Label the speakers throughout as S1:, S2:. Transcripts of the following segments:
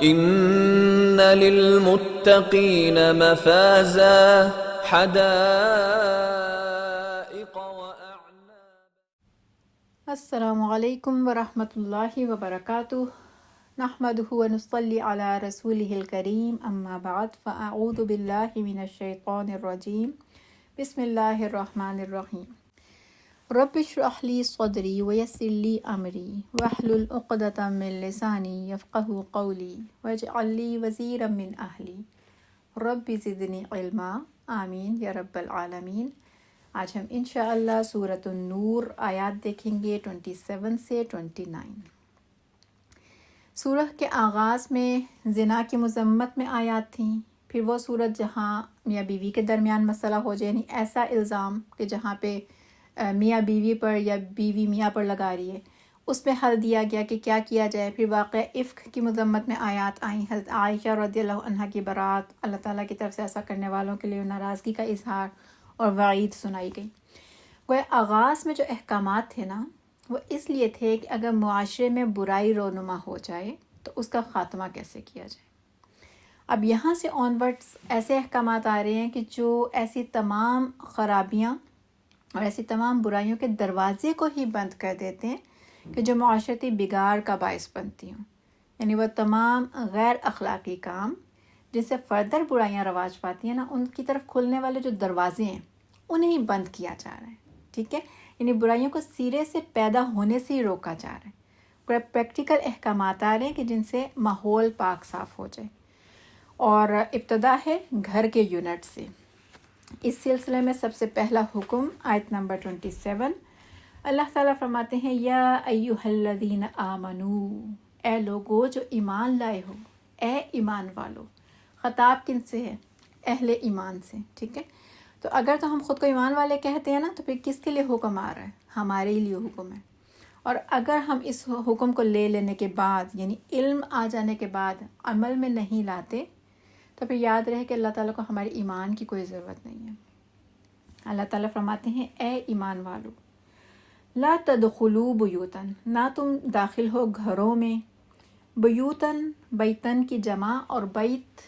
S1: ان للمتقین مفازا حدائق واعناب۔
S2: السلام علیکم ورحمۃ اللہ وبرکاتہ، نحمدہ ونصلی علی رسولہ الکریم، اما بعد فاعوذ باللہ من الشیطان الرجیم، بسم اللہ الرحمن الرحیم۔ رب اشرح لی صدری ویسر لی امری واحلل عقدۃ من لسانی یفقہوا قولی واجعل لی وزیرا من اہلی رب زدنی علما، آمین یا رب العالمین۔ آج ہم انشاءاللہ سورۃ النور آیات دیکھیں گے 27 سے 29۔ سورہ کے آغاز میں زنا کی مذمت میں آیات تھیں، پھر وہ صورت جہاں میاں بیوی کے درمیان مسئلہ ہو جائے، یعنی ایسا الزام کہ جہاں پہ میاں بیوی پر یا بیوی میاں پر لگا رہی ہے، اس میں حل دیا گیا کہ کیا کیا جائے۔ پھر واقعہ افک کی مذمت میں آیات آئیں، حضرت عائشہ رضی اللہ عنہا کی برات، اللہ تعالیٰ کی طرف سے ایسا کرنے والوں کے لیے ناراضگی کا اظہار اور وعید سنائی گئی۔ وہ آغاز میں جو احکامات تھے نا، وہ اس لیے تھے کہ اگر معاشرے میں برائی رونما ہو جائے تو اس کا خاتمہ کیسے کیا جائے۔ اب یہاں سے آنورڈس ایسے احکامات آ رہے ہیں کہ جو ایسی تمام خرابیاں اور ایسی تمام برائیوں کے دروازے کو ہی بند کر دیتے ہیں کہ جو معاشرتی بگاڑ کا باعث بنتی ہوں، یعنی وہ تمام غیر اخلاقی کام جن سے فردر برائیاں رواج پاتی ہیں نا، ان کی طرف کھلنے والے جو دروازے ہیں انہیں بند کیا جا رہا ہے، ٹھیک ہے، یعنی برائیوں کو سرے سے پیدا ہونے سے ہی روکا جا رہا ہے۔ پریکٹیکل احکامات آ رہے ہیں کہ جن سے ماحول پاک صاف ہو جائے، اور ابتدا ہے گھر کے یونٹ سے۔ اس سلسلے میں سب سے پہلا حکم آیت نمبر 27، اللہ تعالیٰ فرماتے ہیں یا ایھا الذین آمنو، اے لوگو جو ایمان لائے ہو، اے ایمان والو۔ خطاب کن سے ہے؟ اہل ایمان سے، ٹھیک ہے۔ تو اگر تو ہم خود کو ایمان والے کہتے ہیں نا، تو پھر کس کے لیے حکم آ رہا ہے؟ ہمارے لیے حکم ہے۔ اور اگر ہم اس حکم کو لے لینے کے بعد، یعنی علم آ جانے کے بعد عمل میں نہیں لاتے، تو پھر یاد رہے کہ اللہ تعالیٰ کو ہمارے ایمان کی کوئی ضرورت نہیں ہے۔ اللہ تعالیٰ فرماتے ہیں اے ایمان والو، لا تدخلوا بیوتن، نہ تم داخل ہو گھروں میں، بیوتن بیتن کی جمع، اور بیت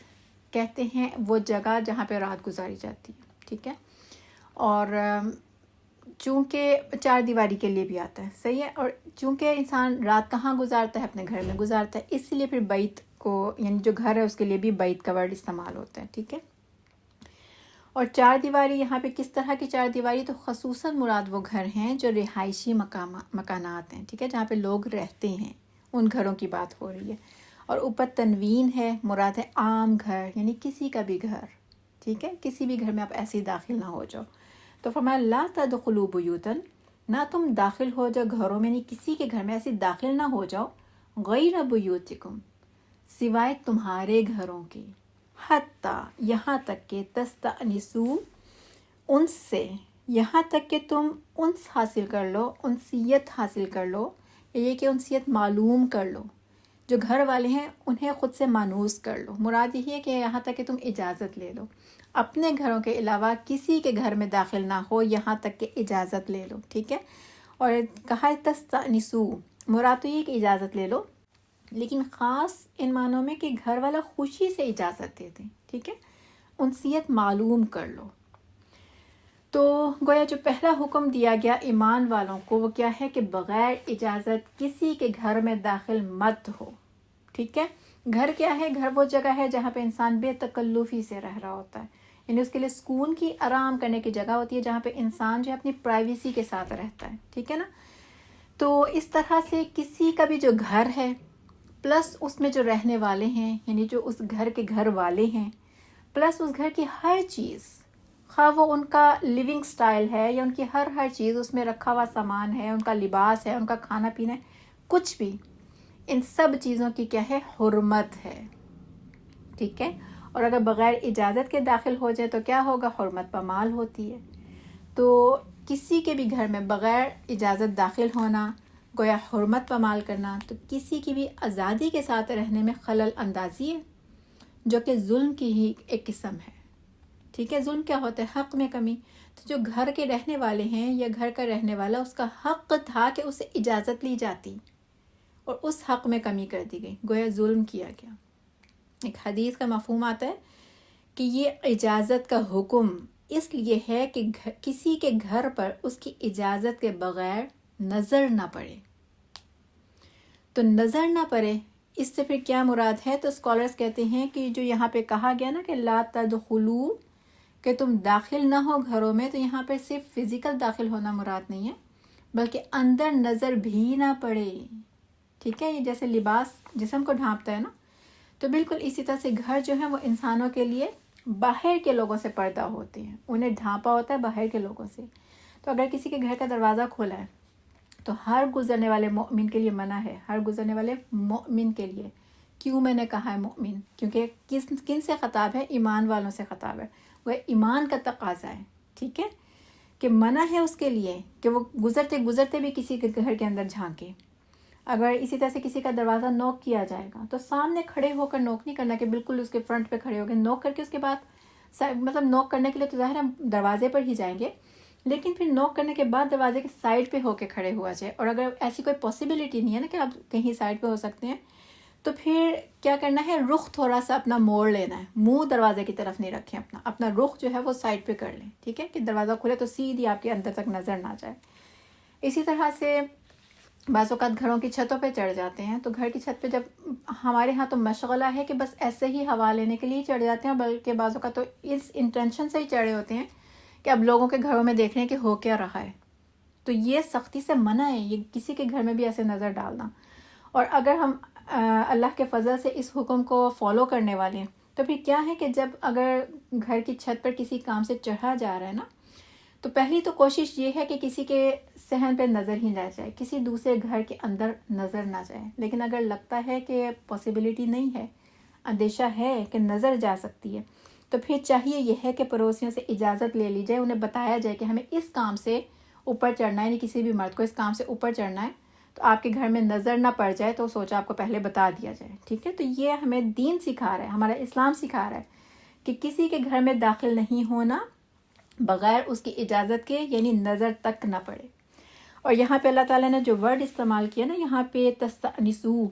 S2: کہتے ہیں وہ جگہ جہاں پہ رات گزاری جاتی ہے، ٹھیک ہے۔ اور چونکہ چار دیواری کے لیے بھی آتا ہے، صحیح ہے، اور چونکہ انسان رات کہاں گزارتا ہے؟ اپنے گھر میں گزارتا ہے، اس لیے پھر بیت کو، یعنی جو گھر ہے اس کے لیے بھی بیت کا ورڈ استعمال ہوتا ہے، ٹھیک ہے۔ اور چار دیواری یہاں پہ کس طرح کی چار دیواری؟ تو خصوصاً مراد وہ گھر ہیں جو رہائشی مکانات ہیں، ٹھیک ہے، جہاں پہ لوگ رہتے ہیں، ان گھروں کی بات ہو رہی ہے۔ اور اوپر تنوین ہے، مراد ہے عام گھر، یعنی کسی کا بھی گھر، ٹھیک ہے، کسی بھی گھر میں آپ ایسے ہی داخل نہ ہو جاؤ۔ تو فرمایا لا تدخلوا بیوتن، نہ تم داخل ہو جاؤ گھروں میں، یعنی کسی کے گھر میں ایسے داخل نہ ہو جاؤ، غیر بیوتکم، سوائے تمہارے گھروں کے، حتیٰ یہاں تک کہ تستأنسوا، انس سے، یہاں تک کہ تم انس حاصل کر لو، انسیت حاصل کر لو، یہ کہ انسیت معلوم کر لو، جو گھر والے ہیں انہیں خود سے مانوس کر لو۔ مراد یہی ہے کہ یہاں تک کہ تم اجازت لے لو، اپنے گھروں کے علاوہ کسی کے گھر میں داخل نہ ہو، یہاں تک کہ اجازت لے لو، ٹھیک ہے۔ اور کہا تستأنسوا، مراد تو یہ کہ اجازت لے لو، لیکن خاص ان معنوں میں کہ گھر والا خوشی سے اجازت دے دیں، ٹھیک ہے، انسیت معلوم کر لو۔ تو گویا جو پہلا حکم دیا گیا ایمان والوں کو وہ کیا ہے کہ بغیر اجازت کسی کے گھر میں داخل مت ہو، ٹھیک ہے۔ گھر کیا ہے؟ گھر وہ جگہ ہے جہاں پہ انسان بے تکلفی سے رہ رہا ہوتا ہے، یعنی اس کے لیے سکون کی، آرام کرنے کی جگہ ہوتی ہے، جہاں پہ انسان جو ہے اپنی پرائیویسی کے ساتھ رہتا ہے، ٹھیک ہے نا۔ تو اس طرح سے کسی کا بھی جو گھر ہے، پلس اس میں جو رہنے والے ہیں، یعنی جو اس گھر کے گھر والے ہیں، پلس اس گھر کی ہر چیز، خواہ وہ ان کا لیونگ سٹائل ہے یا ان کی ہر چیز، اس میں رکھا ہوا سامان ہے، ان کا لباس ہے، ان کا کھانا پینا ہے، کچھ بھی، ان سب چیزوں کی کیا ہے؟ حرمت ہے، ٹھیک ہے۔ اور اگر بغیر اجازت کے داخل ہو جائے تو کیا ہوگا؟ حرمت پامال ہوتی ہے۔ تو کسی کے بھی گھر میں بغیر اجازت داخل ہونا گویا حرمت پامال کرنا، تو کسی کی بھی آزادی کے ساتھ رہنے میں خلل اندازی ہے، جو کہ ظلم کی ہی ایک قسم ہے، ٹھیک ہے۔ ظلم کیا ہوتا ہے؟ حق میں کمی۔ تو جو گھر کے رہنے والے ہیں یا گھر کا رہنے والا، اس کا حق تھا کہ اسے اجازت لی جاتی، اور اس حق میں کمی کر دی گئی، گویا ظلم کیا گیا۔ ایک حدیث کا مفہوم آتا ہے کہ یہ اجازت کا حکم اس لیے ہے کہ کسی کے گھر پر اس کی اجازت کے بغیر نظر نہ پڑے. تو نظر نہ پڑے اس سے پھر کیا مراد ہے؟ تو اسکالرز کہتے ہیں کہ جو یہاں پہ کہا گیا نا کہ لا تدخلو، کہ تم داخل نہ ہو گھروں میں، تو یہاں پہ صرف فزیکل داخل ہونا مراد نہیں ہے بلکہ اندر نظر بھی نہ پڑے. ٹھیک ہے، یہ جیسے لباس جسم کو ڈھانپتا ہے نا، تو بالکل اسی طرح سے گھر جو ہے وہ انسانوں کے لیے باہر کے لوگوں سے پردہ ہوتے ہیں، انہیں ڈھانپا ہوتا ہے باہر کے لوگوں سے. تو اگر کسی کے گھر کا دروازہ کھولا ہے تو ہر گزرنے والے مومن کے لیے منع ہے، ہر گزرنے والے مومن کے لیے. کیوں میں نے کہا ہے مومن؟ کیونکہ کن سے خطاب ہے؟ ایمان والوں سے خطاب ہے. وہ ایمان کا تقاضا ہے، ٹھیک ہے، کہ منع ہے اس کے لیے کہ وہ گزرتے گزرتے بھی کسی کے گھر کے اندر جھانکے. اگر اسی طرح سے کسی کا دروازہ نوک کیا جائے گا تو سامنے کھڑے ہو کر نوک نہیں کرنا کہ بالکل اس کے فرنٹ پہ کھڑے ہو گئے، نوک کر کے اس کے بعد مطلب نوک کرنے کے لیے تو ظاہر ہم دروازے پر ہی جائیں گے، لیکن پھر نوک کرنے کے بعد دروازے کے سائڈ پہ ہو کے کھڑے ہوا جائے. اور اگر ایسی کوئی پاسبلٹی نہیں ہے نا کہ آپ کہیں سائڈ پہ ہو سکتے ہیں، تو پھر کیا کرنا ہے؟ رخ تھوڑا سا اپنا موڑ لینا ہے، منہ دروازے کی طرف نہیں رکھیں، اپنا رخ جو ہے وہ سائڈ پہ کر لیں. ٹھیک ہے، کہ دروازہ کھلے تو سیدھی آپ کے اندر تک نظر نہ جائے. اسی طرح سے بعض اوقات گھروں کی چھتوں پہ چڑھ جاتے ہیں، تو گھر کی چھت پہ جب ہمارے ہاں تو مشغلہ ہے کہ بس ایسے ہی ہوا لینے کے لیے چڑھ جاتے ہیں، بلکہ بعض اوقات تو اس انٹینشن سے ہی چڑھے ہوتے ہیں کہ اب لوگوں کے گھروں میں دیکھنے کہ ہو کیا رہا ہے. تو یہ سختی سے منع ہے، یہ کسی کے گھر میں بھی ایسے نظر ڈالنا. اور اگر ہم اللہ کے فضل سے اس حکم کو فالو کرنے والے ہیں تو پھر کیا ہے کہ جب اگر گھر کی چھت پر کسی کام سے چڑھا جا رہا ہے نا، تو پہلی تو کوشش یہ ہے کہ کسی کے صحن پہ نظر ہی نہ جائے، کسی دوسرے گھر کے اندر نظر نہ جائے. لیکن اگر لگتا ہے کہ پاسبلٹی نہیں ہے، اندیشہ ہے کہ نظر جا سکتی ہے، تو پھر چاہیے یہ ہے کہ پڑوسیوں سے اجازت لے لی جائے، انہیں بتایا جائے کہ ہمیں اس کام سے اوپر چڑھنا ہے، یعنی کسی بھی مرد کو اس کام سے اوپر چڑھنا ہے، تو آپ کے گھر میں نظر نہ پڑ جائے تو سوچا آپ کو پہلے بتا دیا جائے. ٹھیک ہے، تو یہ ہمیں دین سکھا رہا ہے، ہمارا اسلام سکھا رہا ہے کہ کسی کے گھر میں داخل نہیں ہونا بغیر اس کی اجازت کے، یعنی نظر تک نہ پڑے. اور یہاں پہ اللہ تعالیٰ نے جو ورڈ استعمال کیا نا یہاں پہ تستأنسو،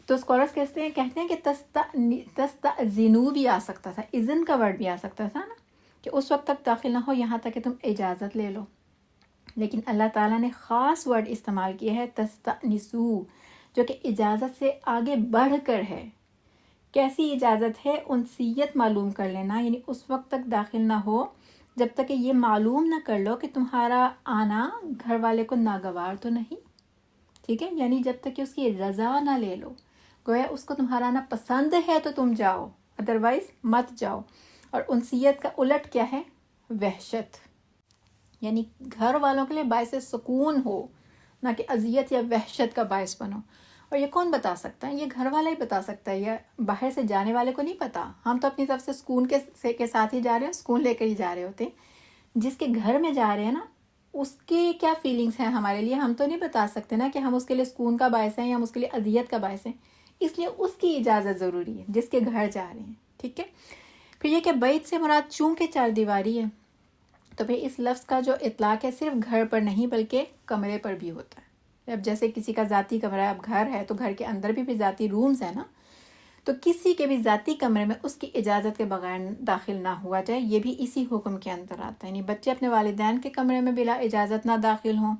S2: تو اسکالرز کہتے ہیں کہ تستأذنو بھی آ سکتا تھا، اذن کا ورڈ بھی آ سکتا تھا نا، کہ اس وقت تک داخل نہ ہو یہاں تک کہ تم اجازت لے لو. لیکن اللہ تعالیٰ نے خاص ورڈ استعمال کیا ہے تستأنسو، جو کہ اجازت سے آگے بڑھ کر ہے. کیسی اجازت ہے؟ انسیت معلوم کر لینا، یعنی اس وقت تک داخل نہ ہو جب تک کہ یہ معلوم نہ کر لو کہ تمہارا آنا گھر والے کو ناگوار تو نہیں. ٹھیک ہے، یعنی جب تک کہ اس کی رضا نہ لے لو، گویا اس کو تمہارا آنا پسند ہے تو تم جاؤ، ادروائز مت جاؤ. اور انسیت کا الٹ کیا ہے؟ وحشت، یعنی گھر والوں کے لیے باعث سکون ہو، نہ کہ اذیت یا وحشت کا باعث بنو. اور یہ کون بتا سکتا ہے؟ یہ گھر والا ہی بتا سکتا ہے، یہ باہر سے جانے والے کو نہیں پتا. ہم تو اپنی طرف سے سکون کے ساتھ ہی جا رہے ہیں، سکون لے کر ہی جا رہے ہوتے ہیں. جس کے گھر میں جا رہے ہیں نا، اس کے کیا فیلنگز ہیں ہمارے لیے ہم تو نہیں بتا سکتے نا کہ ہم اس کے لیے سکون کا باعث ہیں یا ہم اس کے لیے اذیت کا باعث ہیں. اس لیے اس کی اجازت ضروری ہے جس کے گھر جا رہے ہیں. ٹھیک ہے، پھر یہ کہ بیت سے مراد چونکہ چار دیواری ہے، تو پھر اس لفظ کا جو اطلاق ہے صرف گھر پر نہیں بلکہ کمرے پر بھی ہوتا ہے. اب جیسے کسی کا ذاتی کمرہ ہے، اب گھر ہے تو گھر کے اندر بھی ذاتی رومز ہیں نا، تو کسی کے بھی ذاتی کمرے میں اس کی اجازت کے بغیر داخل نہ ہوا جائے. یہ بھی اسی حکم کے اندر آتا ہے، یعنی بچے اپنے والدین کے کمرے میں بلا اجازت نہ داخل ہوں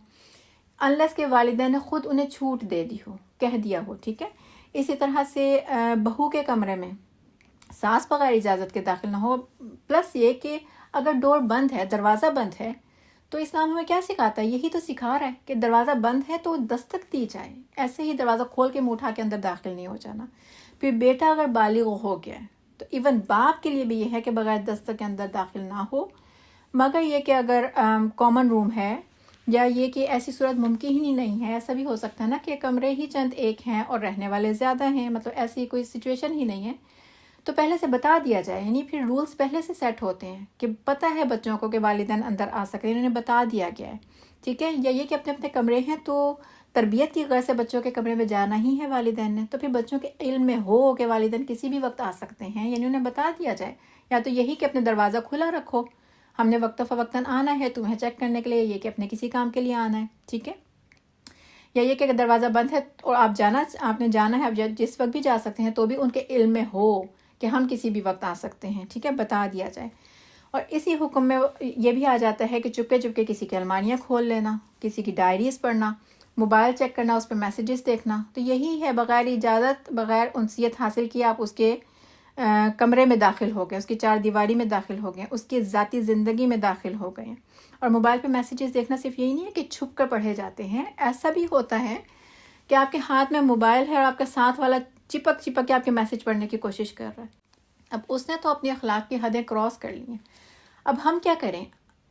S2: انلیس کے والدین نے خود انہیں چھوٹ دے دی ہو، کہہ دیا ہو. ٹھیک ہے، اسی طرح سے بہو کے کمرے میں ساس بغیر اجازت کے داخل نہ ہو. پلس یہ کہ اگر ڈور بند ہے، دروازہ بند ہے، تو اسلام ہمیں کیا سکھاتا ہے؟ یہی تو سکھا رہا ہے کہ دروازہ بند ہے تو دستک دی جائے، ایسے ہی دروازہ کھول کے منہ اٹھا کے اندر داخل نہیں ہو جانا. پھر بیٹا اگر بالغ ہو گیا ہے تو ایون باپ کے لیے بھی یہ ہے کہ بغیر دستک کے اندر داخل نہ ہو، مگر یہ کہ اگر کامن روم ہے یا یہ کہ ایسی صورت ممکن ہی نہیں ہے، ایسا بھی ہو سکتا ہے نا کہ کمرے ہی چند ایک ہیں اور رہنے والے زیادہ ہیں، مطلب ایسی کوئی سچویشن ہی نہیں ہے، تو پہلے سے بتا دیا جائے. یعنی پھر رولز پہلے سے سیٹ ہوتے ہیں کہ پتہ ہے بچوں کو کہ والدین اندر آ سکتے ہیں، انہیں بتا دیا گیا ہے. ٹھیک ہے، یا یہ کہ اپنے اپنے کمرے ہیں تو تربیت کی غرض سے بچوں کے کمرے میں جانا ہی ہے والدین نے، تو پھر بچوں کے علم میں ہو کہ والدین کسی بھی وقت آ سکتے ہیں، یعنی انہیں بتا دیا جائے. یا تو یہی کہ اپنے دروازہ کھلا رکھو، ہم نے وقت فوقتاً آنا ہے تمہیں چیک کرنے کے لیے، یہ کہ اپنے کسی کام کے لیے آنا ہے. ٹھیک ہے، یا یہ کہ اگر دروازہ بند ہے اور آپ نے جانا ہے، آپ جس وقت بھی جا سکتے ہیں، تو بھی ان کے علم میں ہو کہ ہم کسی بھی وقت آ سکتے ہیں، ٹھیک ہے، بتا دیا جائے۔ اور اسی حکم میں یہ بھی آ جاتا ہے کہ چپکے چپکے کسی کی الماریاں کھول لینا، کسی کی ڈائریز پڑھنا، موبائل چیک کرنا، اس پہ میسیجز دیکھنا، تو یہی ہے بغیر اجازت، بغیر انسیت حاصل کیے آپ اس کے کمرے میں داخل ہو گئے، اس کی چار دیواری میں داخل ہو گئے، اس کی ذاتی زندگی میں داخل ہو گئے۔ اور موبائل پہ میسیجز دیکھنا صرف یہی نہیں ہے کہ چھپ کر پڑھے جاتے ہیں، ایسا بھی ہوتا ہے کہ آپ کے ہاتھ میں موبائل ہے اور آپ کا ساتھ والا چپک چپک کے آپ کے میسیج پڑھنے کی کوشش کر رہا ہے۔ اب اس نے تو اپنی اخلاق کی حدیں کراس کر لی ہیں، اب ہم کیا کریں؟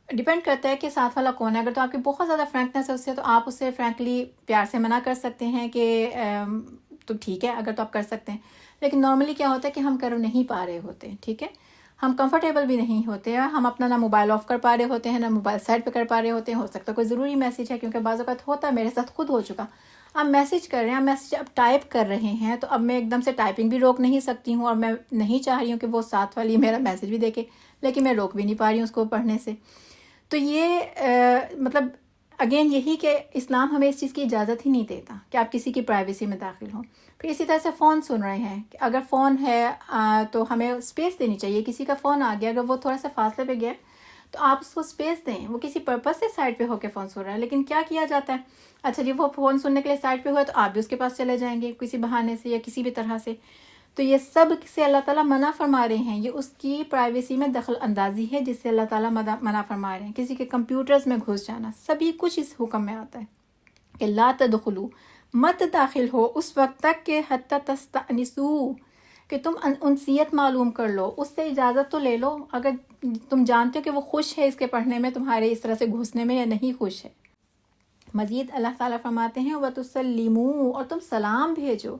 S2: ڈیپینڈ کرتا ہے کہ ساتھ والا کون ہے۔ اگر تو آپ کی بہت زیادہ فرینکنیس ہے اس سے، تو آپ اسے فرینکلی پیار سے منع کر سکتے ہیں کہ تو ٹھیک ہے، اگر تو آپ کر سکتے ہیں۔ لیکن نارملی کیا ہوتا ہے کہ ہم کر نہیں پا رہے ہوتے، ٹھیک ہے، ہم کمفرٹیبل بھی نہیں ہوتے ہیں، ہم اپنا نہ موبائل آف کر پا رہے ہوتے ہیں، نہ موبائل سائڈ پہ کر پا رہے ہوتے ہیں۔ ہو سکتا ہے کوئی ضروری میسیج ہے، کیونکہ بعض اوقات ہوتا ہے، میرے ساتھ خود ہو چکا، آپ میسیج کر رہے ہیں، آپ میسیج اب ٹائپ کر رہے ہیں، تو اب میں ایک دم سے ٹائپنگ بھی روک نہیں سکتی ہوں، اور میں نہیں چاہ رہی ہوں کہ وہ ساتھ والی میرا میسیج بھی دیکھے، لیکن میں روک بھی نہیں پا رہی ہوں اس کو پڑھنے سے۔ تو یہ مطلب اگین یہی کہ اسلام ہمیں اس چیز کی اجازت ہی نہیں دیتا کہ آپ کسی کی پرائیویسی میں داخل ہوں۔ پھر اسی طرح سے فون سن رہے ہیں، کہ اگر فون ہے تو ہمیں اسپیس دینی چاہیے۔ کسی کا فون آ گیا، اگر وہ تھوڑا سا فاصلے پہ گیا تو آپ اس کو اسپیس دیں، وہ کسی پرپز سے سائڈ پہ ہو کے فون سن رہا ہے۔ لیکن کیا کیا جاتا ہے، اچھا جی وہ فون سننے کے لیے سائڈ پہ ہوا تو آپ بھی اس کے پاس چلے جائیں گے کسی بہانے سے یا کسی بھی طرح سے۔ تو یہ سب سے اللہ تعالیٰ منع فرما رہے ہیں، یہ اس کی پرائیویسی میں دخل اندازی ہے جس سے اللہ تعالیٰ منع فرما رہے ہیں۔ کسی کے کمپیوٹرز میں گھس جانا، سبھی کچھ اس حکم میں آتا ہے کہ لا تدخلوا، مت داخل ہو اس وقت تک کہ حتی تستأنسوا، کہ تم انسیت معلوم کر لو، اس سے اجازت تو لے لو، اگر تم جانتے ہو کہ وہ خوش ہے اس کے پڑھنے میں، تمہارے اس طرح سے گھسنے میں، یا نہیں خوش ہے۔ مزید اللہ تعالیٰ فرماتے ہیں وَتُسَلِّمُوا، اور تم سلام بھیجو،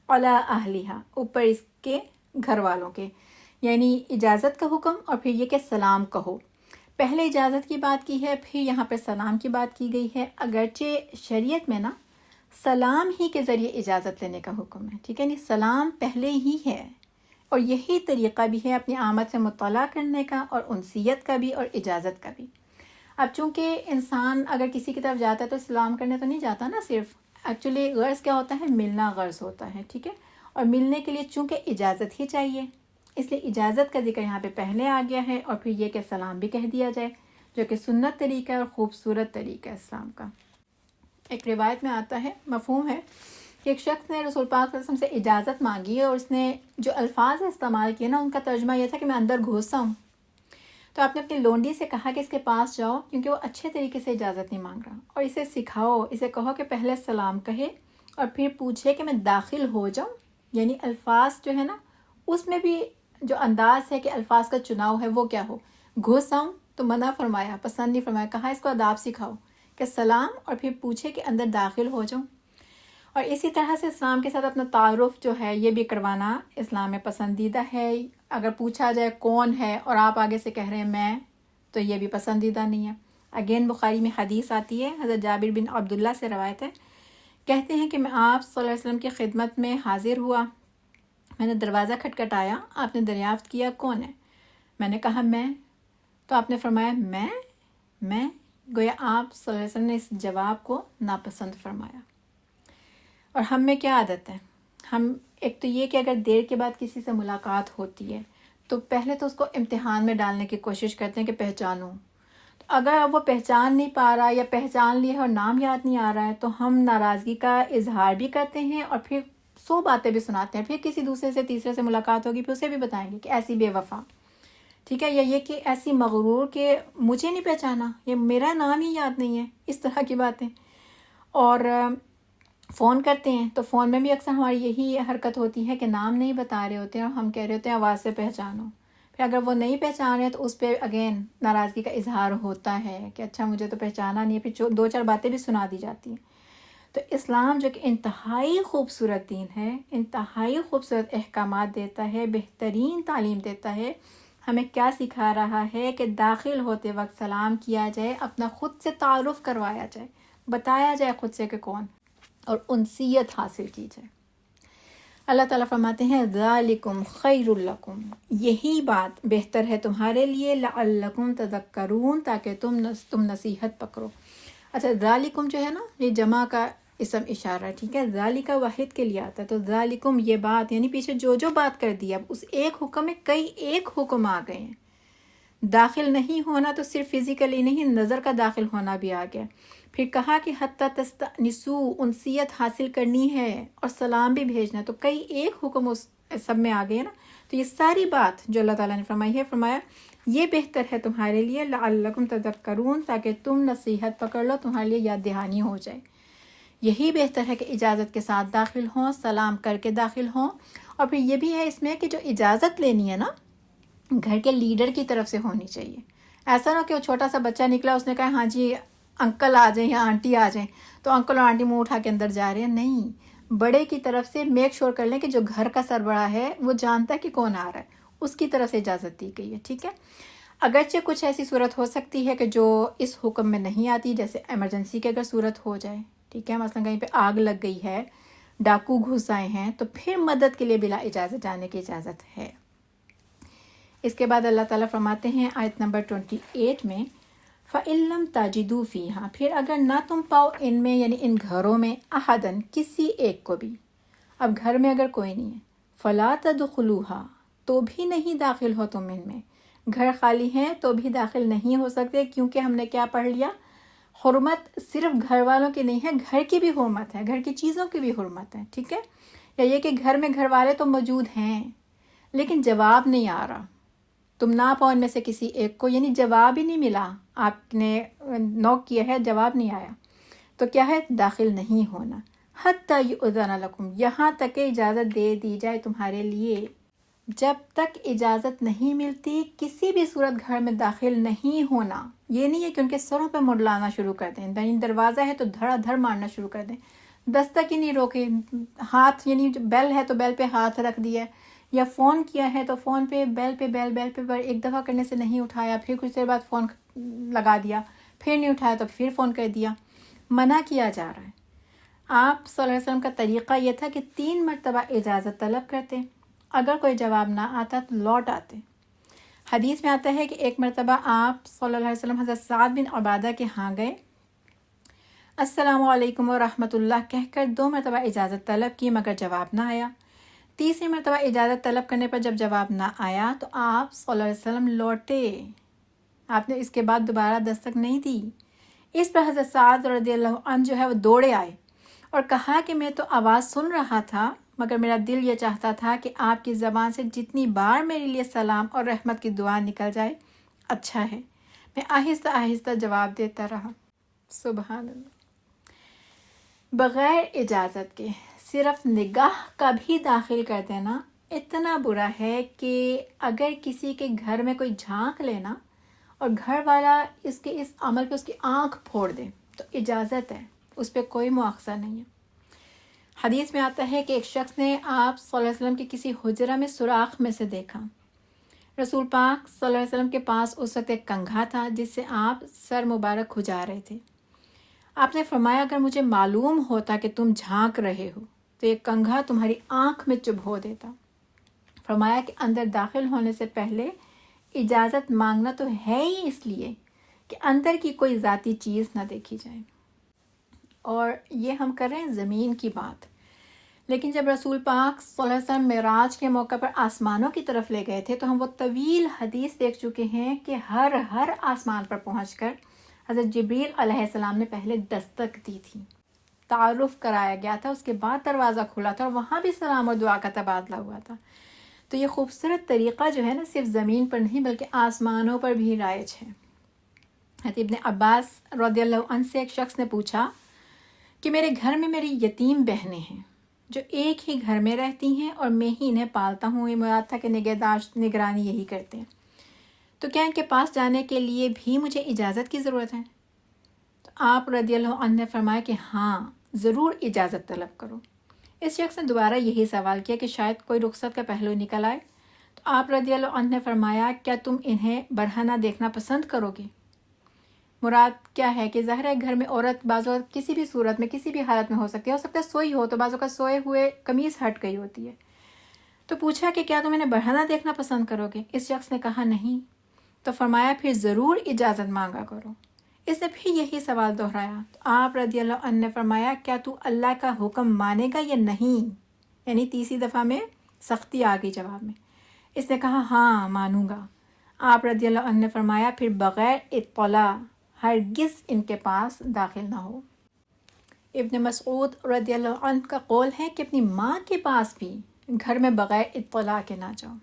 S2: عَلَىٰ أَهْلِهَا، اوپر اس کے گھر والوں کے، یعنی اجازت کا حکم، اور پھر یہ کہ سلام کہو۔ پہلے اجازت کی بات کی ہے، پھر یہاں پہ سلام کی بات کی گئی ہے، اگرچہ شریعت میں نا سلام ہی کے ذریعے اجازت لینے کا حکم ہے، ٹھیک ہے، نہیں سلام پہلے ہی ہے، اور یہی طریقہ بھی ہے اپنی آمد سے مطالعہ کرنے کا، اور انسیت کا بھی، اور اجازت کا بھی۔ اب چونکہ انسان اگر کسی کی طرف جاتا ہے تو سلام کرنے تو نہیں جاتا نا، صرف ایکچولی غرض کیا ہوتا ہے، ملنا غرض ہوتا ہے، ٹھیک ہے، اور ملنے کے لیے چونکہ اجازت ہی چاہیے، اس لیے اجازت کا ذکر یہاں پہ پہلے آ گیا ہے، اور پھر یہ کہ سلام بھی کہہ دیا جائے، جو کہ سنت طریقہ ہے اور خوبصورت طریقہ ہے اسلام کا۔ ایک روایت میں آتا ہے، مفہوم ہے کہ ایک شخص نے رسول پاک صلی اللہ علیہ وسلم سے اجازت مانگی، اور اس نے جو الفاظ استعمال کیے نا، ان کا ترجمہ یہ تھا کہ میں اندر گھسا ہوں۔ تو آپ نے اپنی لونڈی سے کہا کہ اس کے پاس جاؤ، کیونکہ وہ اچھے طریقے سے اجازت نہیں مانگ رہا، اور اسے سکھاؤ، اسے کہو کہ پہلے سلام کہے اور پھر پوچھے کہ میں داخل ہو جاؤں، یعنی الفاظ جو ہے نا اس میں بھی جو انداز ہے کہ الفاظ کا چناؤ ہے وہ کیا ہو۔ گھس آؤں تو منع فرمایا، پسند نہیں فرمایا، کہا اس کو آداب سکھاؤ کہ سلام اور پھر پوچھے کہ اندر داخل ہو جاؤں۔ اور اسی طرح سے اسلام کے ساتھ اپنا تعارف جو ہے یہ بھی کروانا اسلام میں پسندیدہ ہے۔ اگر پوچھا جائے کون ہے اور آپ آگے سے کہہ رہے ہیں میں، تو یہ بھی پسندیدہ نہیں ہے۔ اگین بخاری میں حدیث آتی ہے، حضرت جابر بن عبداللہ سے روایت ہے، کہتے ہیں کہ میں آپ صلی اللہ علیہ وسلم کی خدمت میں حاضر ہوا، میں نے دروازہ کھٹکھٹایا، آپ نے دریافت کیا کون ہے؟ میں نے کہا میں، تو آپ نے فرمایا میں، گویا آپ صلی اللہ علیہ وسلم نے اس جواب کو ناپسند فرمایا۔ اور ہم میں کیا عادت ہے، ہم ایک تو یہ کہ اگر دیر کے بعد کسی سے ملاقات ہوتی ہے تو پہلے تو اس کو امتحان میں ڈالنے کی کوشش کرتے ہیں کہ پہچانوں، تو اگر اب وہ پہچان نہیں پا رہا یا پہچان لیا ہے اور نام یاد نہیں آ رہا ہے، تو ہم ناراضگی کا اظہار بھی کرتے ہیں اور پھر 100 باتیں بھی سناتے ہیں، پھر کسی دوسرے سے تیسرے سے ملاقات ہوگی پھر اسے بھی بتائیں گے کہ ایسی بے وفا، ٹھیک ہے، یا یہ کہ ایسی مغرور کہ مجھے نہیں پہچانا، یہ میرا نام ہی یاد نہیں ہے، اس طرح کی باتیں۔ اور فون کرتے ہیں تو فون میں بھی اکثر ہماری یہی حرکت ہوتی ہے کہ نام نہیں بتا رہے ہوتے ہیں اور ہم کہہ رہے ہوتے ہیں آواز سے پہچانو، پھر اگر وہ نہیں پہچان رہے تو اس پہ اگین ناراضگی کا اظہار ہوتا ہے کہ اچھا مجھے تو پہچانا نہیں ہے، پھر 2-4 باتیں بھی سنا دی جاتی ہیں۔ تو اسلام جو کہ انتہائی خوبصورت دین ہے، انتہائی خوبصورت احکامات دیتا ہے، بہترین تعلیم دیتا ہے، ہمیں کیا سکھا رہا ہے کہ داخل ہوتے وقت سلام کیا جائے، اپنا خود سے تعارف کروایا جائے، بتایا جائے خود سے کہ کون، اور انسیت حاصل کی جائے۔ اللہ تعالیٰ فرماتے ہیں ذالکم خیر لکم، یہی بات بہتر ہے تمہارے لیے، لعلکم تذکرون، تاکہ تم نصیحت پکڑو۔ اچھا ذالکم جو ہے نا یہ جمع کا اسم اشارہ، ٹھیک ہے، ذالک واحد کے لیے آتا ہے، تو ذالکم یہ بات، یعنی پیچھے جو بات کر دی، اب اس ایک حکم میں کئی ایک حکم آ گئے ہیں۔ داخل نہیں ہونا تو صرف فزیکلی نہیں، نظر کا داخل ہونا بھی آ گیا۔ پھر کہا کہ حتی تستأنسو، انسیت حاصل کرنی ہے اور سلام بھی بھیجنا ہے، تو کئی ایک حکم اس سب میں آ گئے نا۔ تو یہ ساری بات جو اللہ تعالیٰ نے فرمائی ہے، فرمایا یہ بہتر ہے تمہارے لیے، لعلکم تذکرون، تاکہ تم نصیحت پکڑ لو، تمہارے لیے یاد دہانی ہو جائے۔ یہی بہتر ہے کہ اجازت کے ساتھ داخل ہوں، سلام کر کے داخل ہوں۔ اور پھر یہ بھی ہے اس میں کہ جو اجازت لینی ہے نا، گھر کے لیڈر کی طرف سے ہونی چاہیے۔ ایسا نہ کہ وہ چھوٹا سا بچہ نکلا، اس نے کہا ہاں جی انکل آ جائیں یا آنٹی آ جائیں، تو انکل اور آنٹی منہ اٹھا کے اندر جا رہے ہیں، نہیں، بڑے کی طرف سے میک شور کر لیں کہ جو گھر کا سربراہ ہے وہ جانتا ہے کہ کون آ رہا ہے، اس کی طرف سے اجازت دی گئی ہے، ٹھیک ہے۔ اگرچہ کچھ ایسی صورت ہو سکتی ہے کہ جو اس حکم میں نہیں آتی، جیسے ایمرجنسی کی اگر صورت ہو جائے، ٹھیک ہے، مثلا کہیں پہ آگ لگ گئی ہے، ڈاکو گھس آئے ہیں، تو پھر مدد کے لیے بلا اجازت جانے کی اجازت ہے۔ اس کے بعد اللہ تعالیٰ فرماتے ہیں آیت نمبر 28 میں، فَإِن لَمْ تَجِدُوا فِيهَا، پھر اگر نہ تم پاؤ ان میں، یعنی ان گھروں میں، احدن، کسی ایک کو بھی، اب گھر میں اگر کوئی نہیں ہے، فَلَا تَدْخُلُوهَا، تو بھی نہیں داخل ہو تم ان میں، گھر خالی ہیں تو بھی داخل نہیں ہو سکتے، کیونکہ ہم نے کیا پڑھ لیا، حرمت صرف گھر والوں کی نہیں ہے، گھر کی بھی حرمت ہے، گھر کی چیزوں کی بھی حرمت ہے، ٹھیک ہے۔ یا یہ کہ گھر میں گھر والے تو موجود ہیں لیکن جواب نہیں آ رہا، تم نہ پاؤ ان میں سے کسی ایک کو، یعنی جواب ہی نہیں ملا، آپ نے نوک کیا ہے جواب نہیں آیا، تو کیا ہے، داخل نہیں ہونا، حتی یؤذن لکم، یہاں تک کہ اجازت دے دی جائے تمہارے لیے۔ جب تک اجازت نہیں ملتی کسی بھی صورت گھر میں داخل نہیں ہونا۔ یہ نہیں ہے کہ ان کے سروں پہ منڈلانا شروع کر دیں، یعنی دروازہ ہے تو دھڑا دھڑ مارنا شروع کر دیں، دستک ہی نہیں روکے، ہاتھ، یعنی جو بیل ہے تو بیل پہ ہاتھ رکھ دیا، یا فون کیا ہے تو فون پہ بیل پہ ایک دفعہ کرنے سے نہیں اٹھایا، پھر کچھ دیر بعد فون لگا دیا، پھر نہیں اٹھایا تو پھر فون کر دیا، منع کیا جا رہا ہے۔ آپ صلی اللہ علیہ وسلم کا طریقہ یہ تھا کہ 3 مرتبہ اجازت طلب کرتے، اگر کوئی جواب نہ آتا تو لوٹ آتے۔ حدیث میں آتا ہے کہ ایک مرتبہ آپ صلی اللہ علیہ وسلم حضرت سعد بن عبادہ کے ہاں گئے، السلام علیکم ورحمۃ اللہ کہہ کر 2 مرتبہ اجازت طلب کی مگر جواب نہ آیا۔ تیسری مرتبہ اجازت طلب کرنے پر جب جواب نہ آیا تو آپ صلی اللہ علیہ وسلم لوٹے، آپ نے اس کے بعد دوبارہ دستک نہیں دی۔ اس پر حضرت سعد رضی اللہ عنہ جو ہے وہ دوڑے آئے اور کہا کہ میں تو آواز سن رہا تھا مگر میرا دل یہ چاہتا تھا کہ آپ کی زبان سے جتنی بار میرے لیے سلام اور رحمت کی دعا نکل جائے اچھا ہے۔ میں آہستہ آہستہ جواب دیتا رہا۔ سبحان اللہ۔ بغیر اجازت کے صرف نگاہ کا بھی داخل کر دینا اتنا برا ہے کہ اگر کسی کے گھر میں کوئی جھانک لینا اور گھر والا اس کے اس عمل پہ اس کی آنکھ پھوڑ دے تو اجازت ہے، اس پہ کوئی مواخذہ نہیں ہے۔ حدیث میں آتا ہے کہ ایک شخص نے آپ صلی اللہ علیہ وسلم کے کسی حجرہ میں سوراخ میں سے دیکھا۔ رسول پاک صلی اللہ علیہ وسلم کے پاس اس وقت ایک کنگھا تھا جس سے آپ سر مبارک کھجا رہے تھے۔ آپ نے فرمایا اگر مجھے معلوم ہوتا کہ تم جھانک رہے ہو تو یہ کنگھا تمہاری آنکھ میں چبھو دیتا۔ فرمایا کہ اندر داخل ہونے سے پہلے اجازت مانگنا تو ہے ہی اس لیے کہ اندر کی کوئی ذاتی چیز نہ دیکھی جائے۔ اور یہ ہم کر رہے ہیں زمین کی بات، لیکن جب رسول پاک صلی اللہ علیہ وسلم معراج کے موقع پر آسمانوں کی طرف لے گئے تھے تو ہم وہ طویل حدیث دیکھ چکے ہیں کہ ہر آسمان پر پہنچ کر حضرت جبریل علیہ السلام نے پہلے دستک دی تھی، تعارف کرایا گیا تھا، اس کے بعد دروازہ کھلا تھا اور وہاں بھی سلام اور دعا کا تبادلہ ہوا تھا۔ تو یہ خوبصورت طریقہ جو ہے نا صرف زمین پر نہیں بلکہ آسمانوں پر بھی رائج ہے۔ حضرت ابن عباس رضی اللہ عنہ سے ایک شخص نے پوچھا کہ میرے گھر میں میری یتیم بہنیں ہیں جو ایک ہی گھر میں رہتی ہیں اور میں ہی انہیں پالتا ہوں، یہ مراد تھا کہ نگہداشت نگرانی یہی کرتے ہیں، تو کیا ان کے پاس جانے کے لیے بھی مجھے اجازت کی ضرورت ہے؟ تو آپ رضی اللہ عنہ نے فرمایا کہ ہاں ضرور اجازت طلب کرو۔ اس شخص نے دوبارہ یہی سوال کیا کہ شاید کوئی رخصت کا پہلو نکل آئے، تو آپ رضی اللہ عنہ نے فرمایا کیا تم انہیں برہنہ دیکھنا پسند کرو گے؟ مراد کیا ہے کہ ظاہر ہے گھر میں عورت بعض اوقات کسی بھی صورت میں کسی بھی حالت میں ہو سکتی ہے سوئی ہو تو بعض اوقات سوئے ہوئے قمیص ہٹ گئی ہوتی ہے، تو پوچھا کہ کیا تم انہیں برہنہ دیکھنا پسند کرو گے؟ اس شخص نے کہا نہیں، تو فرمایا پھر ضرور اجازت مانگا کرو، اس نے پھر یہی سوال دہرایا تو آپ رضی اللہ عنہ نے فرمایا کیا تو اللہ کا حکم مانے گا یا نہیں؟ یعنی تیسری دفعہ میں سختی آ گئی جواب میں. اس نے کہا ہاں مانوں گا. آپ رضی اللہ عنہ نے فرمایا پھر بغیر اطلاع ہرگز ان کے پاس داخل نہ ہو. ابن مسعود رضی اللہ عنہ کا قول ہے کہ اپنی ماں کے پاس بھی گھر میں بغیر اطلاع کے نہ جاؤ.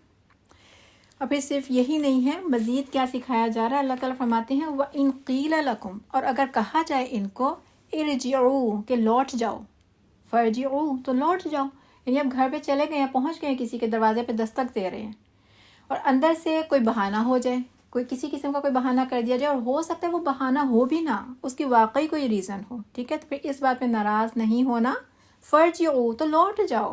S2: اور پھر صرف یہی نہیں ہے، مزید کیا سکھایا جا رہا ہے؟ اللہ تعالیٰ فرماتے ہیں وَإِن قِيلَ لَكُمْ، اور اگر کہا جائے ان کو ارجعوا کہ لوٹ جاؤ، فرجعوا تو لوٹ جاؤ، یعنی اب گھر پہ چلے گئے ہیں، پہنچ گئے ہیں، کسی کے دروازے پہ دستک دے رہے ہیں اور اندر سے کوئی بہانہ ہو جائے، کوئی کسی قسم کا کوئی بہانہ کر دیا جائے، اور ہو سکتا ہے وہ بہانہ ہو بھی نہ، اس کی واقعی کوئی ریزن ہو، ٹھیک ہے، تو پھر اس بات میں ناراض نہیں ہونا، فرجعوا تو لوٹ جاؤ.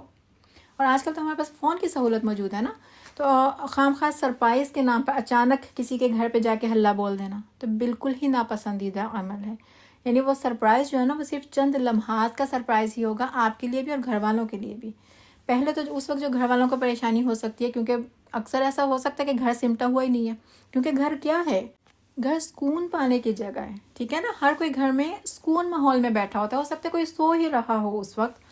S2: اور آج کل تو ہمارے پاس فون کی سہولت موجود ہے نا، تو خام خواہ سرپرائز کے نام پر اچانک کسی کے گھر پہ جا کے ہلہ بول دینا تو بالکل ہی ناپسندیدہ عمل ہے. یعنی وہ سرپرائز جو ہے نا وہ صرف چند لمحات کا سرپرائز ہی ہوگا، آپ کے لیے بھی اور گھر والوں کے لیے بھی. پہلے تو اس وقت جو گھر والوں کو پریشانی ہو سکتی ہے، کیونکہ اکثر ایسا ہو سکتا ہے کہ گھر سمٹا ہوا ہی نہیں ہے، کیونکہ گھر کیا ہے؟ گھر سکون پانے کی جگہ ہے، ٹھیک ہے نا. ہر کوئی گھر میں سکون ماحول میں بیٹھا ہوتا ہے، ہو سکتا ہے کوئی سو ہی رہا ہو اس وقت،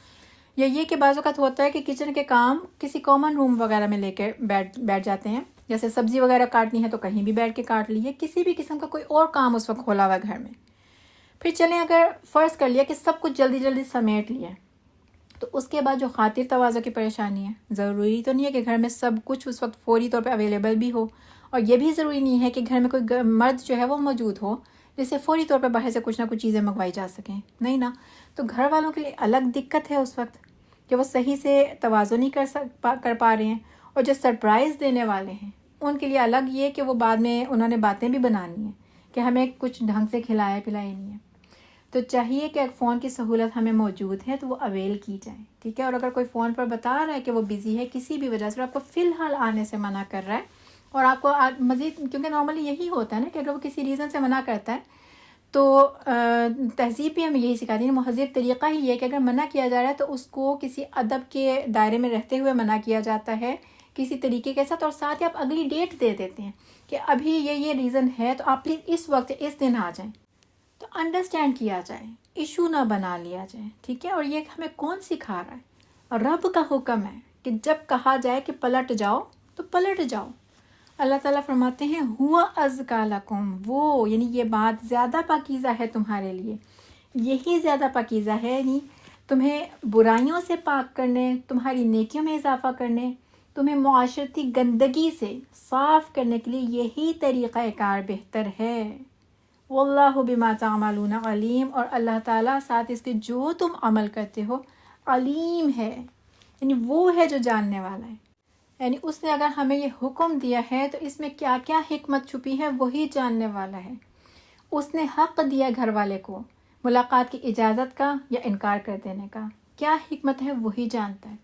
S2: یا یہ کہ بعض اوقات ہوتا ہے کہ کچن کے کام کسی کامن روم وغیرہ میں لے کے بیٹھ جاتے ہیں، جیسے سبزی وغیرہ کاٹنی ہے تو کہیں بھی بیٹھ کے کاٹ لی ہے، کسی بھی قسم کا کوئی اور کام اس وقت کھولا ہوا ہے گھر میں. پھر چلیں اگر فرض کر لیا کہ سب کچھ جلدی جلدی سمیٹ لیا، تو اس کے بعد جو خاطر تواضع کی پریشانی ہے، ضروری تو نہیں ہے کہ گھر میں سب کچھ اس وقت فوری طور پہ اویلیبل بھی ہو، اور یہ بھی ضروری نہیں ہے کہ گھر میں کوئی مرد جو ہے وہ موجود ہو جس سے فوری طور پہ باہر سے کچھ نہ کچھ چیزیں منگوائی جا سکیں، نہیں نا. تو گھر والوں کے لیے الگ دقت ہے اس وقت کہ وہ صحیح سے توازن نہیں کر پا رہے ہیں، اور جو سرپرائز دینے والے ہیں ان کے لیے الگ یہ کہ وہ بعد میں انہوں نے باتیں بھی بنانی ہیں کہ ہمیں کچھ ڈھنگ سے کھلایا پلایا نہیں ہے. تو چاہیے کہ فون کی سہولت ہمیں موجود ہے تو وہ اویل کی جائے، ٹھیک ہے. اور اگر کوئی فون پر بتا رہا ہے کہ وہ بزی ہے کسی بھی وجہ سے، آپ کو فی الحال آنے سے منع کر رہا ہے، اور آپ کو مزید، کیونکہ نارملی یہی ہوتا ہے نا کہ اگر وہ کسی ریزن سے منع کرتا ہے تو تہذیب بھی ہمیں یہی سکھاتی ہے، مہذب طریقہ ہی یہ کہ اگر منع کیا جا رہا ہے تو اس کو کسی ادب کے دائرے میں رہتے ہوئے منع کیا جاتا ہے، کسی طریقے کے ساتھ، اور ساتھ ہی آپ اگلی ڈیٹ دے دیتے ہیں کہ ابھی یہ ریزن ہے تو آپ پلیز اس وقت اس دن آ جائیں، تو انڈرسٹینڈ کیا جائے، ایشو نہ بنا لیا جائے، ٹھیک ہے. اور یہ ہمیں کون سکھا رہا ہے؟ رب کا حکم ہے کہ جب کہا جائے کہ پلٹ جاؤ تو پلٹ جاؤ. اللہ تعالیٰ فرماتے ہیں ہوا ازکا لکم، وہ یعنی یہ بات زیادہ پاکیزہ ہے تمہارے لیے، یہی زیادہ پاکیزہ ہے، یعنی تمہیں برائیوں سے پاک کرنے، تمہاری نیکیوں میں اضافہ کرنے، تمہیں معاشرتی گندگی سے صاف کرنے کے لیے یہی طریقہ کار بہتر ہے. واللہ بما تعملون علیم، اور اللہ تعالیٰ ساتھ اس کے جو تم عمل کرتے ہو علیم ہے، یعنی وہ ہے جو جاننے والا ہے. یعنی اس نے اگر ہمیں یہ حکم دیا ہے تو اس میں کیا کیا حکمت چھپی ہے وہی جاننے والا ہے. اس نے حق دیا گھر والے کو ملاقات کی اجازت کا یا انکار کر دینے کا، کیا حکمت ہے وہی جانتا ہے.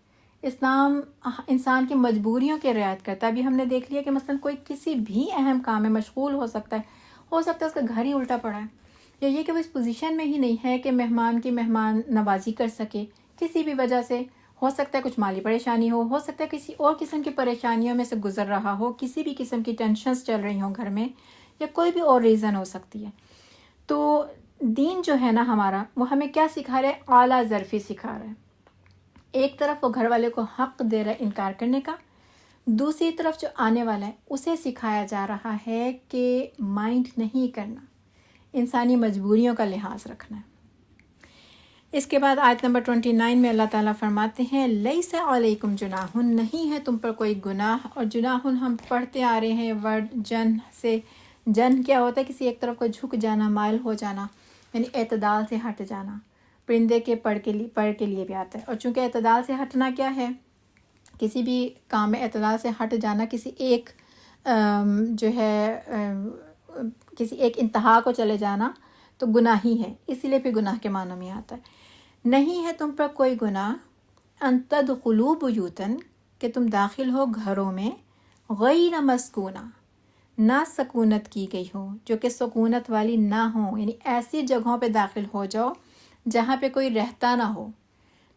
S2: اسلام انسان کی مجبوریوں کی رعایت کرتا ہے. ابھی ہم نے دیکھ لیا کہ مثلا کوئی کسی بھی اہم کام میں مشغول ہو سکتا ہے اس کا گھر ہی الٹا پڑا ہے، یا یہ کہ وہ اس پوزیشن میں ہی نہیں ہے کہ مہمان کی مہمان نوازی کر سکے، کسی بھی وجہ سے، ہو سکتا ہے کچھ مالی پریشانی ہو سکتا ہے کسی اور قسم کی پریشانیوں میں سے گزر رہا ہو، کسی بھی قسم کی ٹینشنز چل رہی ہوں گھر میں، یا کوئی بھی اور ریزن ہو سکتی ہے. تو دین جو ہے نا ہمارا، وہ ہمیں کیا سکھا رہا ہے؟ اعلیٰ ظرفی سکھا رہا ہے. ایک طرف وہ گھر والے کو حق دے رہا ہے انکار کرنے کا، دوسری طرف جو آنے والا ہے اسے سکھایا جا رہا ہے کہ مائنڈ نہیں کرنا، انسانی مجبوریوں کا لحاظ رکھنا ہے. اس کے بعد آیت نمبر 29 میں اللہ تعالیٰ فرماتے ہیں لیس علیکم جناح، نہیں ہے تم پر کوئی گناہ. اور جناح ہم پڑھتے آ رہے ہیں ورڈ جن سے. جن کیا ہوتا ہے؟ کسی ایک طرف کو جھک جانا، مائل ہو جانا، یعنی اعتدال سے ہٹ جانا. پرندے کے پر کے لیے بھی آتا ہے. اور چونکہ اعتدال سے ہٹنا کیا ہے؟ کسی بھی کام میں اعتدال سے ہٹ جانا، کسی ایک جو ہے کسی ایک انتہا کو چلے جانا تو گناہ ہی ہے، اسی لیے پھر گناہ کے معنوں میں آتا ہے. نہیں ہے تم پر کوئی گناہ ان تدخلوا بیوتن، کہ تم داخل ہو گھروں میں غیر مسکونہ، نہ سکونت کی گئی ہو، جو کہ سکونت والی نہ ہو، یعنی ایسی جگہوں پہ داخل ہو جاؤ جہاں پہ کوئی رہتا نہ ہو،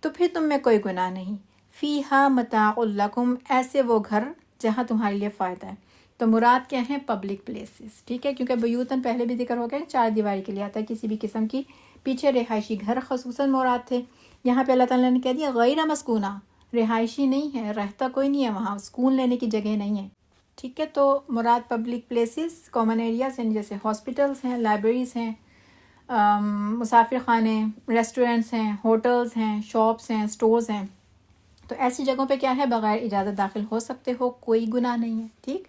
S2: تو پھر تم میں کوئی گناہ نہیں. فیہا متاع لکم، ایسے وہ گھر جہاں تمہارے لیے فائدہ ہے. تو مراد کیا ہے؟ پبلک پلیسز، ٹھیک ہے، کیونکہ بیوتن پہلے بھی ذکر ہو گیا، 4 دیواری کے لیے آتا ہے، کسی بھی قسم کی پیچھے رہائشی گھر خصوصاً مراد تھے۔ یہاں پہ اللہ تعالیٰ نے کہہ دیا غیر مسکونہ، رہائشی نہیں ہے، رہتا کوئی نہیں ہے وہاں، سکون لینے کی جگہ نہیں ہے، ٹھیک ہے۔ تو مراد پبلک پلیسز کامن ایریاز ہیں، جیسے ہاسپٹلس ہیں، لائبریریز ہیں، مسافر خانے، ریسٹورینٹس ہیں، ہوٹلز ہیں، شاپس ہیں، سٹورز ہیں۔ تو ایسی جگہوں پہ کیا ہے؟ بغیر اجازت داخل ہو سکتے ہو، کوئی گناہ نہیں ہے، ٹھیک۔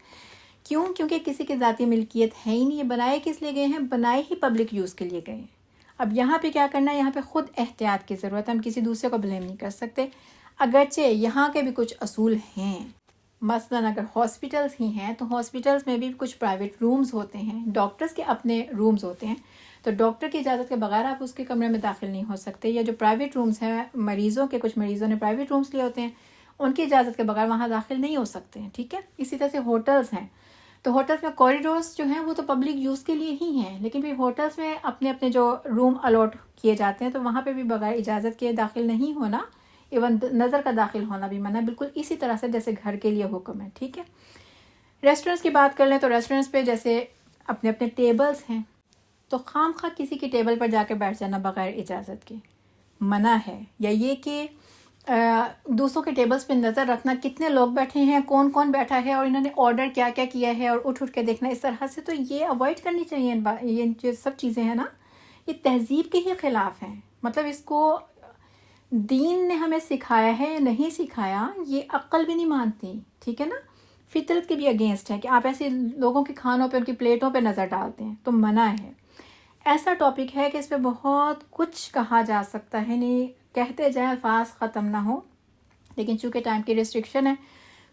S2: کیوں؟ کیونکہ کسی کی ذاتی ملکیت ہے ہی نہیں، یہ بنائے کس لیے گئے ہیں؟ بنائے ہی پبلک یوز کے لیے گئے ہیں۔ اب یہاں پہ کیا کرنا ہے؟ یہاں پہ خود احتیاط کی ضرورت ہے، ہم کسی دوسرے کو بلیم نہیں کر سکتے، اگرچہ یہاں کے بھی کچھ اصول ہیں۔ مثلاً اگر ہاسپٹلس ہی ہیں تو ہاسپٹلس میں بھی کچھ پرائیویٹ رومز ہوتے ہیں، ڈاکٹرز کے اپنے رومز ہوتے ہیں، تو ڈاکٹر کی اجازت کے بغیر آپ اس کے کمرے میں داخل نہیں ہو سکتے، یا جو پرائیویٹ رومز ہیں مریضوں کے، کچھ مریضوں نے پرائیویٹ رومز لیے ہوتے ہیں، ان کی اجازت کے بغیر وہاں داخل نہیں ہو سکتے ہیں، ٹھیک ہے۔ اسی طرح سے ہوٹلز ہیں، تو ہوٹلز میں کوریڈورز جو ہیں وہ تو پبلک یوز کے لیے ہی ہیں، لیکن پھر ہوٹلز میں اپنے اپنے جو روم الاٹ کیے جاتے ہیں تو وہاں پہ بھی بغیر اجازت کے داخل نہیں ہونا، ایون نظر کا داخل ہونا بھی منع، بالکل اسی طرح سے جیسے گھر کے لیے حکم ہے، ٹھیک ہے۔ ریسٹورنٹس کی بات کر لیں تو ریسٹورنٹس پہ جیسے اپنے اپنے ٹیبلز ہیں، تو خام خواہ کسی کی ٹیبل پر جا کے بیٹھ جانا بغیر اجازت کے منع ہے، یا یہ کہ دوسروں کے ٹیبلز پہ نظر رکھنا کتنے لوگ بیٹھے ہیں، کون کون بیٹھا ہے، اور انہوں نے آرڈر کیا کیا کیا ہے، اور اٹھ کے دیکھنا اس طرح سے، تو یہ اوائڈ کرنی چاہیے۔ یہ جو سب چیزیں ہیں نا، یہ تہذیب کے ہی خلاف ہیں، مطلب اس کو دین نے ہمیں سکھایا ہے یا نہیں سکھایا، یہ عقل بھی نہیں مانتی، ٹھیک ہے نا، فطرت کے بھی اگینسٹ ہے کہ آپ ایسے لوگوں کے کھانوں پہ، ان کی پلیٹوں پہ نظر ڈالتے ہیں، تو منع ہے۔ ایسا ٹاپک ہے کہ اس پہ بہت کچھ کہا جا سکتا ہے، نہیں کہتے جائیں الفاظ ختم نہ ہو، لیکن چونکہ ٹائم کی ریسٹرکشن ہے،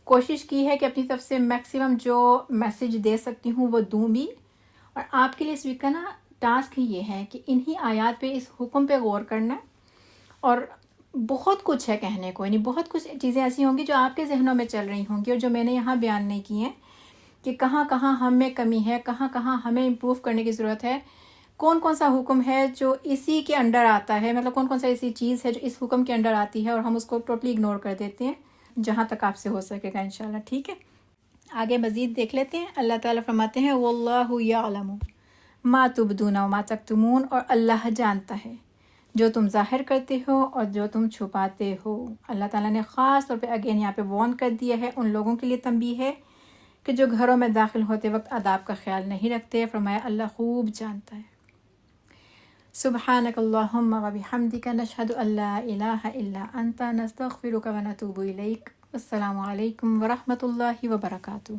S2: کوشش کی ہے کہ اپنی طرف سے میکسیمم جو میسج دے سکتی ہوں وہ دوں بھی۔ اور آپ کے لیے اس ویک کا نا ٹاسک ہی یہ ہے کہ انہی آیات پہ، اس حکم پہ غور کرنا ہے، اور بہت کچھ ہے کہنے کو، یعنی بہت کچھ چیزیں ایسی ہوں گی جو آپ کے ذہنوں میں چل رہی ہوں گی، اور جو میں نے یہاں بیان نہیں کی ہیں، کہ کہاں کہاں ہم میں کمی ہے، کہاں کہاں ہمیں امپروو کرنے کی ضرورت ہے، کون کون سا حکم ہے جو اسی کے انڈر آتا ہے، مطلب کون کون سا ایسی چیز ہے جو اس حکم کے انڈر آتی ہے اور ہم اس کو ٹوٹلی اگنور کر دیتے ہیں، جہاں تک آپ سے ہو سکے گا انشاءاللہ، ٹھیک ہے۔ آگے مزید دیکھ لیتے ہیں۔ اللہ تعالیٰ فرماتے ہیں واللہ یعلم ما تبدون وما تکتمون، اور اللہ جانتا ہے جو تم ظاہر کرتے ہو اور جو تم چھپاتے ہو۔ اللہ تعالیٰ نے خاص طور پہ اگین یہاں پہ وارن کر دیا ہے، ان لوگوں کے لیے تنبیہ ہے کہ جو گھروں میں داخل ہوتے وقت آداب کا خیال نہیں رکھتے، فرمایا اللہ خوب جانتا ہے۔ سبحانک اللہم و بحمدک نشہد ان لا الہ الا انت نستغفرک و نتوب الیک۔ السلام علیکم ورحمۃ اللہ وبرکاتہ۔